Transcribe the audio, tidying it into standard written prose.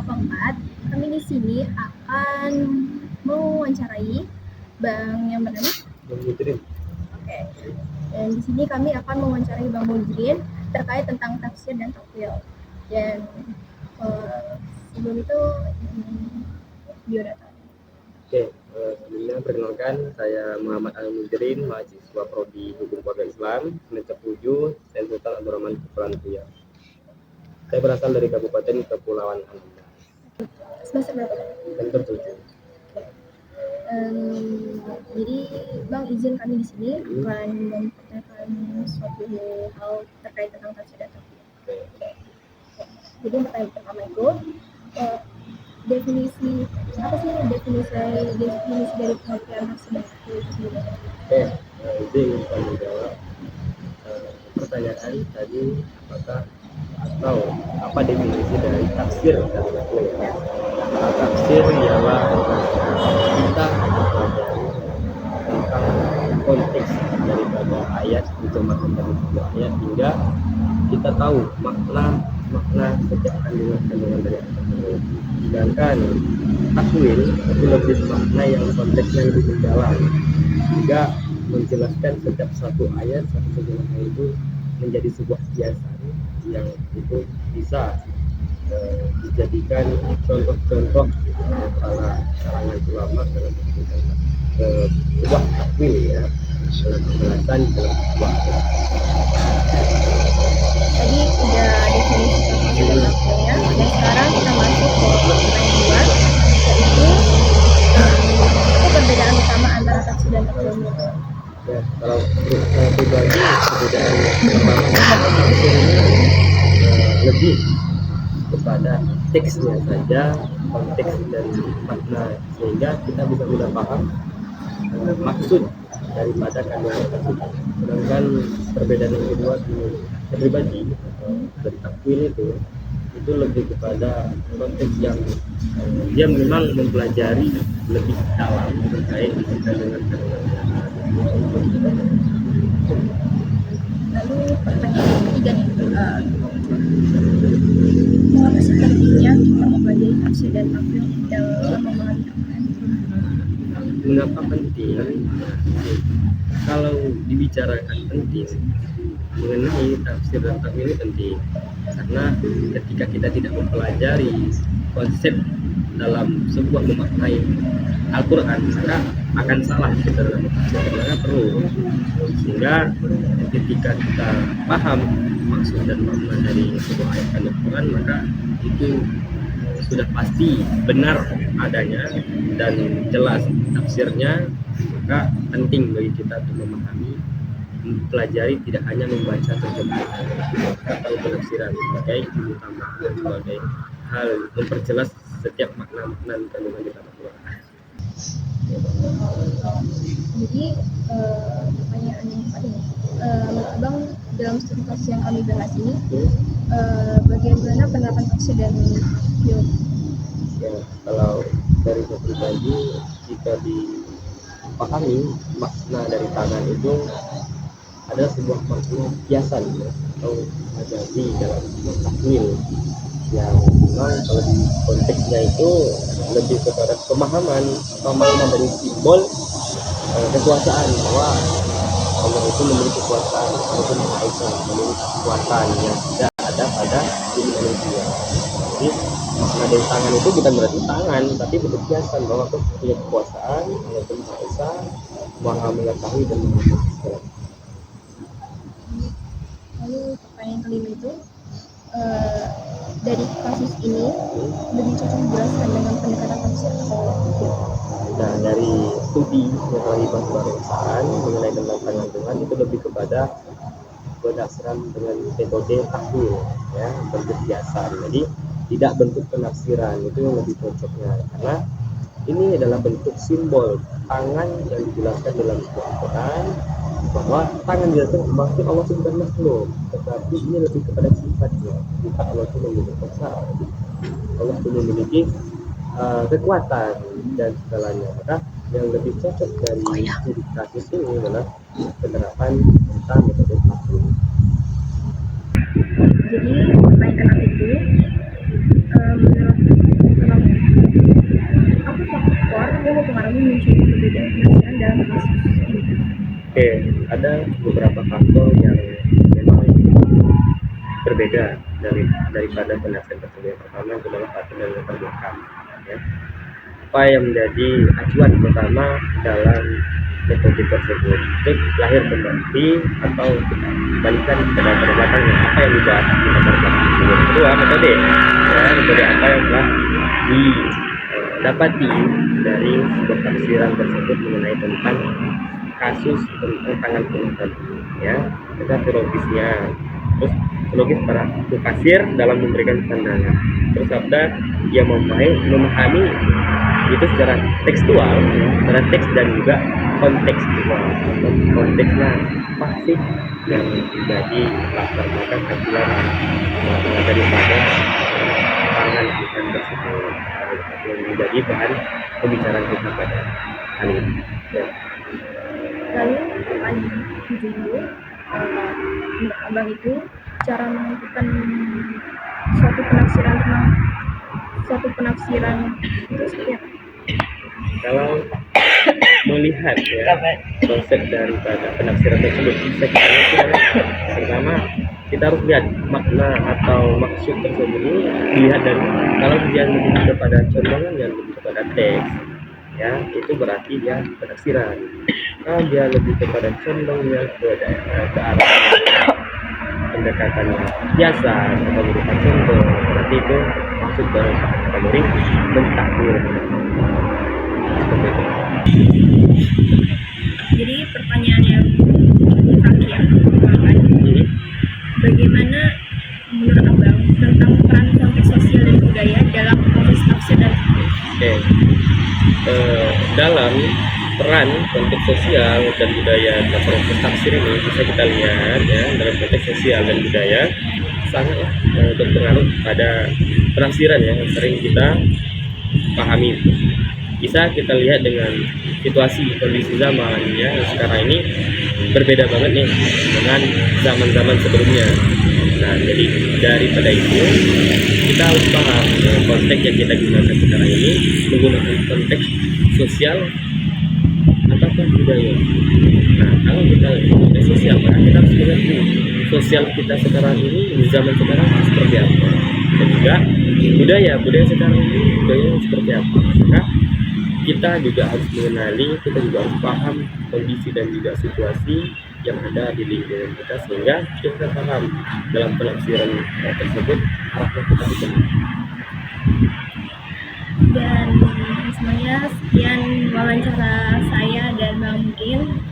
keempat, kami di sini akan mewawancarai Bang yang bernama Bang Mujrin. Oke. Dan di sini kami akan mewawancarai Bang Mujrin terkait tentang tafsir dan takwil. Dan sebelum itu biodata. Oke, sebelumnya perkenalkan saya Muhammad Al-Mujrin, mahasiswa Prodi Hukum Keluarga Islam, semester 7, Saint Sultan Abdul Rahman Kepulauan Riau. Saya berasal dari Kabupaten Kepulauan Anambas. Semester berapa? Semester 7. Jadi Bang izin kami di sini akan mempertanyakan suatu hal terkait tentang tafsir dan takwil. Jadi pertanyaan pertama itu definisi apa sih definisi dari pengertian tafsir dan takwil itu sendiri? Oke, izin kami jawab pertanyaan tadi atau apa definisi dari tafsir dan takwil? Tafsir ialah kita mempelajari tentang konteks daripada ayat, diterjemahkan dari sebuah ayat hingga kita tahu makna setiap kandungan dari ayat tersebut. Sedangkan takwil itu lebih makna yang konteksnya lebih mendalam hingga menjelaskan setiap satu ayat, satu terjemahan itu menjadi sebuah kiasan yang itu bisa dijadikan contoh-contoh para kalangan ulama dalam sebuah takwil ya, dalam penjelasan dalam sebuah ayat. Tadi udah definisi tafsir dan takwilnya, dan sekarang kita masuk ke pertanyaan kedua, yaitu apa perbedaan utama antara tafsir dan takwil itu? Ya, kalau saya pribadi perbedaan pertama tafsir ini lebih kepada teksnya saja, konteks dan makna, sehingga kita bisa mudah paham maksud daripada kandungan tersebut. Sedangkan perbedaan yang kedua saya pribadi dari takwil itu lebih kepada konteks yang dia memang mempelajari lebih dalam terkait dengan kandungan. Lalu pertanyaan ketiga nih, mengapa sih pentingnya kita mempelajari tafsir dan takwil dalam memahami Al-Quran? Mengapa penting? Kalau dibicarakan penting mengenai tafsir dan takwil ini penting karena ketika kita tidak mempelajari konsep dalam sebuah memaknai Al-Quran maka akan salah kita dalam tafsir, karena perlu sehingga ketika kita paham maksud dan makna dari sebuah ayat Al-Quran maka itu sudah pasti benar adanya dan jelas tafsirnya, maka penting bagi kita untuk memahami, mempelajari, tidak hanya membaca terjemahan atau penafsiran sebagai utama dan sebagai hal memperjelas setiap makna-makna kandungan di dalam Al-Quran. Jadi pertanyaan yang keempat ini, Abang dalam studi tafsir yang kami bahas ini, bagaimana penerapan tafsir dan takwil? Ya, kalau dari saya pribadi jika dipahami makna dari tangan itu adalah sebuah makna kiasan ya, atau majazi dalam takwil yang memang kalau di konteksnya itu lebih kepada pemahaman atau makna dari simbol kekuasaan, bahwa Allah itu memiliki kekuasaan ataupun Maha Esa memiliki kekuatan yang tidak ada pada diri manusia. Jadi makna dari tangan itu bukan berarti tangan, tapi bentuk kiasan bahwa aku punya kekuasaan, Allah itu Maha Esa, Maha mengetahui dan mengatur segala. Lalu pertanyaan kelima itu, dari kasus ini lebih cocok dijelaskan dengan pendekatan tafsir atau takwil? Nah, dari studi yang telah dibahas pemeriksaan mengenai tentang kandungan itu lebih kepada berdasarkan dengan metode takwil ya, bentuk kiasan. Jadi tidak bentuk penafsiran, itu yang lebih cocoknya karena ini adalah bentuk simbol tangan yang dijelaskan dalam Al-Quran, bahwa tangan dijelaskan maksud Allah itu bukan makhluk, tetapi ini lebih kepada sifatnya. Sifat Allah itu memiliki kuasa, Allah itu memiliki kekuatan dan segalanya. Maka yang lebih cocok dari studi kasus ini adalah penerapan tentang metode takwil. Jadi pertanyaan keenam itu, menurut ada beberapa faktor yang memang berbeda daripada penafsiran tersebut. Yang pertama adalah faktor dari latar belakang, ya. Apa yang menjadi acuan pertama dalam metode tersebut, itu lahir kembali atau kita kembalikan pada latar belakangnya, apa yang dibahas di latar belakang tersebut. Kedua, metode, ya, metode apa yang telah didapati dari sebuah tafsiran tersebut mengenai tentang kasus tentang tangan penonton, ya, kita teologisnya, terus teologis para mufasir dalam memberikan pandangan, terus sabda yang memahami itu secara tekstual, ya, secara teks dan juga kontekstual. Konteksnya apa sih yang menjadi latar belakang acuan daripada pangan ikan tersebut, yang menjadi bahan pembicaraan kita pada kali ini, ya. Lalu pertanyaan kedua, menurut abang itu cara menentukan suatu penafsiran itu seperti apa? Kalau melihat, ya, konsep daripada penafsiran tersebut, bisa kita lihat, pertama kita harus lihat makna atau maksud tersebut ini dilihat dari, kalau dia lebih kepada condongan yang lebih kepada teks, ya, itu berarti dia penafsiran. Kalau dia lebih kepada condongnya ke arah pendekatannya biasa atau berupa contoh, berarti itu maksud dari kategori mentakwil. Seperti itu. Jadi pertanyaan yang terakhir, bagaimana menurut abang tentang peran konteks sosial dan budaya dalam proses tafsir dan Oke. Dalam peran konteks sosial dan budaya dalam proses tafsir ini bisa kita lihat, ya, dalam konteks sosial dan budaya sangatlah berpengaruh pada penafsiran, ya, yang sering kita pahami. Bisa kita lihat dengan situasi kondisi zaman, ya, sekarang ini berbeda banget nih dengan zaman-zaman sebelumnya. Nah, jadi daripada itu kita harus paham, ya, konteks yang kita gunakan sekarang ini menggunakan konteks sosial ataupun budaya. Nah, kalau kita konteks sosial, maka kita harus mengerti sosial kita sekarang ini di zaman sekarang seperti apa, dan juga budaya sekarang ini budayanya seperti apa. Maka kita juga harus mengenali, kita juga harus paham kondisi dan juga situasi yang ada di lingkungan kita, sehingga kita paham dalam penafsiran tersebut arahnya kita bisa. Dan semuanya sekian wawancara saya dan Bang Mungkin.